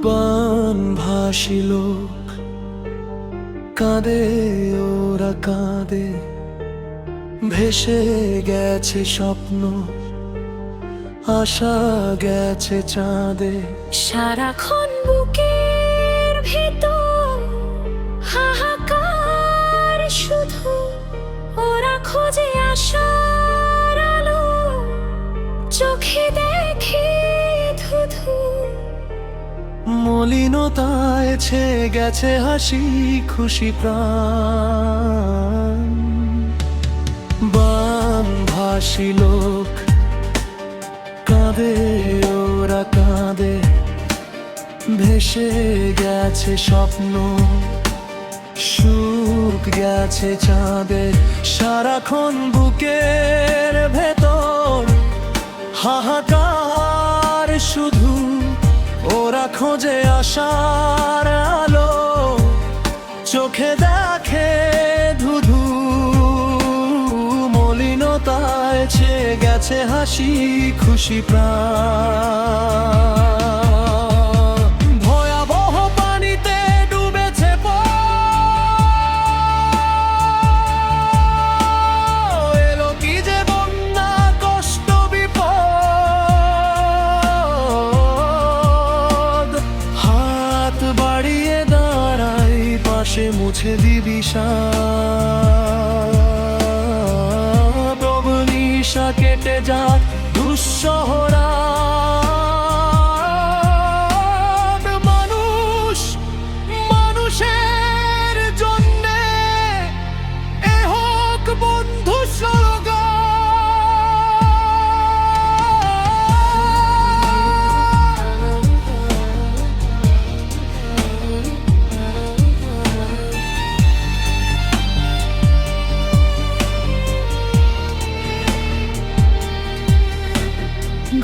বান ভাসিল কাঁদে ওরা কাঁদে, ভেসে গেছে স্বপ্ন, আশা গেছে চাঁদে। সারাক্ষণ বুকের ভেতর হাহাকার শুধু, ওরা খোঁজে আশার আলো, চোখে দেখে ধুধু। মলিনতায় ছেয়ে গেছে হাসি খুশি প্রাণ। বান ভাসিল কাঁদে ওরা কাঁদে, ভেসে গেছে স্বপ্ন, সুখ গেছে চাঁদে। সারাক্ষণ বুকের ভেতর হাহাকার শুধু, ওরা খোঁজে আশার আলো, চোখে দেখে ধুধু। মলিনতায় ছেয়ে গেছে হাসি খুশি প্রাণ। ভয়াবহ পানিতে ডুবেছে এলো কি যে বন্যা, কষ্ট বিপদ। হাত বাড়িয়ে দাঁড়াই পাশে, মুছে দিবি নিশা কেটে যাক দুঃসহরা। মানুষ মানুষের জন্যে এ হোক বন্ধু স্লোগান।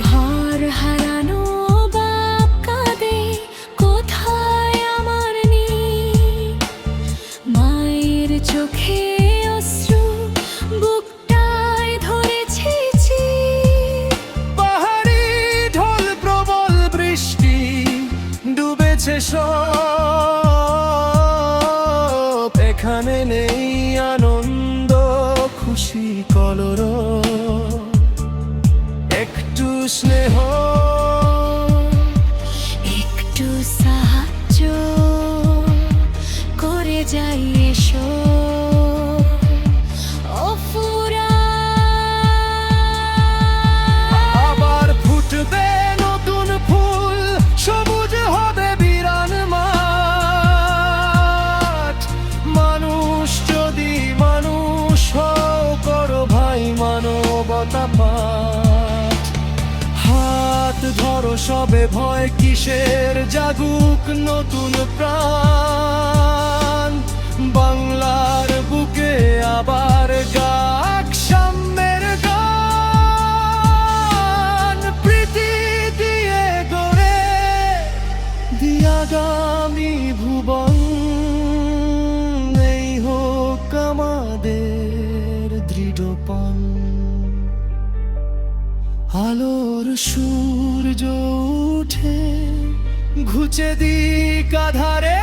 ঘর হারানো বাপ কাঁদে, কোথায় আমার নেই। মায়ের চোখে অশ্রু, বুকটায় ধরেছে চির। পাহাড়ি ঢল প্রবল বৃষ্টি, ডুবেছে সব। এখানে নেই আনন্দ খুশি কলরব, একটু স্নেহ একটু সাহায্য করে যাই এসো। আবার ফুটবে নতুন ফুল, সবুজ হবে বিরান মাঠ। মানুষ যদি মানুষ হও, করো ভাই মানবতা পাঠ। হাত ধরো সবে, ভয় কিসের, জাগুক নতুন প্রাণ। বাংলার বুকে আবার গাক সাম্যের গান। প্রীতি দিয়ে গড়ে দিয়াগামী ভুবন, এই হোক আমাদের দৃঢ়পণ। আলোর সূর্য উঠে ঘুচে দিক আধারে।